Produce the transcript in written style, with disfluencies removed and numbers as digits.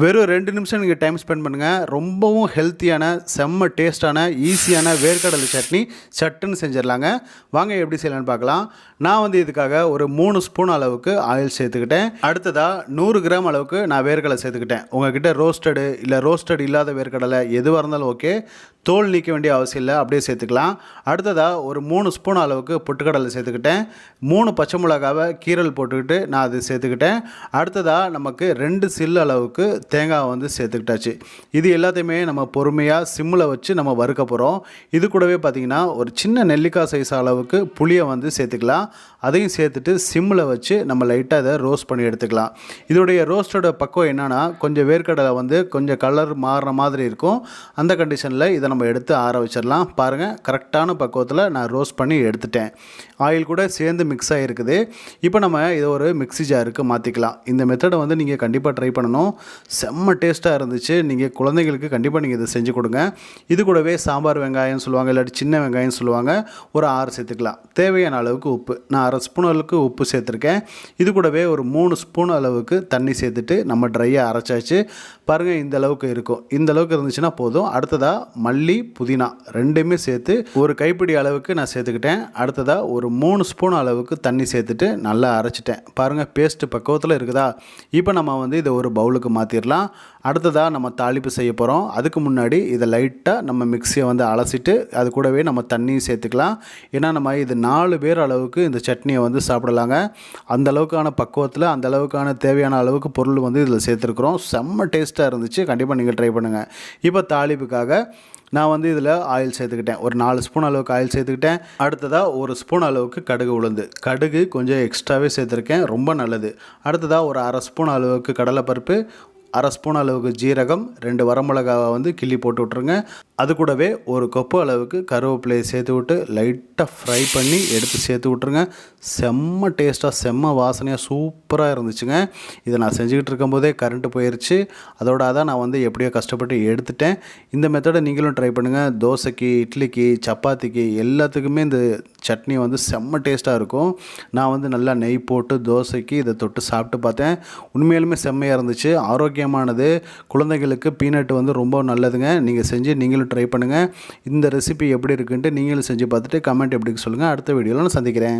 வெறும் 2 நிமிஷம் நீங்கள் டைம் ஸ்பெண்ட் பண்ணுங்கள். ரொம்பவும் ஹெல்த்தியான செம்ம டேஸ்ட்டான ஈஸியான வேர்க்கடலை சட்னி சட்டுன்னு செஞ்சிடலாங்க. வாங்க எப்படி செய்யலான்னு பார்க்கலாம். நான் வந்து இதுக்காக ஒரு 3 ஸ்பூன் அளவுக்கு ஆயில் சேர்த்துக்கிட்டேன். அடுத்ததாக 100 கிராம் அளவுக்கு நான் வேர்க்கடலை சேர்த்துக்கிட்டேன். உங்கள்கிட்ட ரோஸ்டடு இல்லை ரோஸ்டட் இல்லாத வேர்க்கடலை எதுவாக இருந்தாலும் ஓகே, தோல் நீக்க வேண்டிய அவசியம் இல்லை, அப்படியே சேர்த்துக்கலாம். அடுத்ததாக ஒரு 3 ஸ்பூன் அளவுக்கு பொட்டுக்கடலை சேர்த்துக்கிட்டேன். 3 பச்சை மிளகாவை கீரல் போட்டுக்கிட்டு நான் அது சேர்த்துக்கிட்டேன். அடுத்ததாக நமக்கு 2 சில்லு அளவுக்கு தேங்காய் வந்து சேர்த்துக்கிட்டாச்சு. இது எல்லாத்தையுமே நம்ம பொறுமையாக சிம்மில் வச்சு நம்ம வறுக்க போகிறோம். இது கூடவே பார்த்திங்கன்னா ஒரு சின்ன நெல்லிக்காய் சைஸ் அளவுக்கு புளியை வந்து சேர்த்துக்கலாம். அதையும் சேர்த்துட்டு சிம்மில் வச்சு நம்ம லைட்டாக இதை ரோஸ்ட் பண்ணி எடுத்துக்கலாம். இதோடைய ரோஸ்டோட பக்கம் என்னென்னா, கொஞ்சம் வேர்க்கடலை வந்து கொஞ்சம் கலர் மாறுற மாதிரி இருக்கும். அந்த கண்டிஷனில் இதை நம்ம எடுத்து ஆற வச்சிடலாம். பாருங்கள், கரெக்டான பக்குவத்தில் நான் ரோஸ்ட் பண்ணி எடுத்துட்டேன். ஆயில் கூட சேர்ந்து மிக்ஸ் ஆகிருக்குது. இப்போ நம்ம இதை ஒரு மிக்ஸி ஜாருக்கு மாற்றிக்கலாம். இந்த மெத்தடை வந்து நீங்கள் கண்டிப்பாக ட்ரை பண்ணணும். செம்ம டேஸ்ட்டாக இருந்துச்சு. நீங்கள் குழந்தைங்களுக்கு கண்டிப்பாக நீங்கள் இதை செஞ்சு கொடுங்க. இது கூடவே சாம்பார் வெங்காயம் சொல்லுவாங்க, இல்லாட்டி சின்ன வெங்காயம் சொல்லுவாங்க, ஒரு 6 சேர்த்துக்கலாம். தேவையான அளவுக்கு உப்பு, நான் 1/2 ஸ்பூன் அளவுக்கு உப்பு சேர்த்துருக்கேன். இது கூடவே ஒரு 3 ஸ்பூன் அளவுக்கு தண்ணி சேர்த்துட்டு நம்ம ட்ரையாக அரைச்சாச்சு. பாருங்கள், இந்த அளவுக்கு இருக்கும். இந்த அளவுக்கு இருந்துச்சுன்னா போதும். அடுத்ததாக மல்லி புதினா ரெண்டுமே சேர்த்து ஒரு கைப்பிடி அளவுக்கு நான் சேர்த்துக்கிட்டேன். அடுத்ததாக ஒரு 3 ஸ்பூன் அளவுக்கு தண்ணி சேர்த்துட்டு நல்லா அரைச்சிட்டேன். பாருங்கள், பேஸ்ட்டு பக்குவத்தில் இருக்குதா? இப்போ நம்ம வந்து இதை ஒரு பவுலுக்கு மாற்றிடலாம். அடுத்ததாக நம்ம தாளிப்பு செய்ய போகிறோம். அதுக்கு முன்னாடி இதை லைட்டாக நம்ம மிக்ஸியை வந்து அலசிட்டு அது கூடவே நம்ம தண்ணியும் சேர்த்துக்கலாம். ஏன்னா நம்ம இது 4 பேர் அளவுக்கு இந்த சட்னியை வந்து சாப்பிடலாங்க. அந்த அளவுக்கான பக்குவத்தில் அந்த அளவுக்கான தேவையான அளவுக்கு பொருள் வந்து இதில் சேர்த்துருக்குறோம். செம்ம டேஸ்ட்டாக இருந்துச்சு. கண்டிப்பாக நீங்கள் ட்ரை பண்ணுங்கள். இப்போ தாளிப்புக்காக நான் வந்து இதில் ஆயில் சேர்த்துக்கிட்டேன். ஒரு 4 ஸ்பூன் அளவுக்கு ஆயில் சேர்த்துக்கிட்டேன். அடுத்ததாக 1 ஸ்பூன் அளவுக்கு கடுகு உளுந்து, கடுகு கொஞ்சம் எக்ஸ்ட்ராவே சேர்த்துருக்கேன், ரொம்ப நல்லது. அடுத்ததாக ஒரு 1/2 ஸ்பூன் அளவுக்கு கடலைப்பருப்பு, 1/2 ஸ்பூன் அளவுக்கு ஜீரகம், 2 வரமிளகாவை வந்து கிள்ளி போட்டு விட்ருங்க. அது கூடவே ஒரு கொப்பு அளவுக்கு கருவேப்பிலையை சேர்த்து விட்டு லைட்டாக ஃப்ரை பண்ணி எடுத்து சேர்த்து விட்ருங்க. செம்ம டேஸ்ட்டாக செம்ம வாசனையாக சூப்பராக இருந்துச்சுங்க. இதை நான் செஞ்சுக்கிட்டு இருக்கும்போதே கரண்ட்டு போயிடுச்சு. அதோட தான் நான் வந்து எப்படியோ கஷ்டப்பட்டு எடுத்துட்டேன். இந்த மெத்தடை நீங்களும் ட்ரை பண்ணுங்கள். தோசைக்கு, இட்லிக்கு, சப்பாத்திக்கு எல்லாத்துக்குமே இந்த சட்னி வந்து செம்ம டேஸ்ட்டாக இருக்கும். நான் வந்து நல்லா நெய் போட்டு தோசைக்கு இதை தொட்டு சாப்பிட்டு பார்த்தேன். உண்மையிலுமே செம்மையாக இருந்துச்சு. ஆரோக்கியமானது. குழந்தைகளுக்கு பீனட் வந்து ரொம்ப நல்லதுங்க. நீங்கள் செஞ்சு நீங்களும் ட்ரை பண்ணுங்கள். இந்த ரெசிபி எப்படி இருக்குன்ட்டு நீங்களும் செஞ்சு பார்த்துட்டு கமெண்ட் எப்படி சொல்லுங்கள். அடுத்த வீடியோவில் நான் சந்திக்கிறேன்.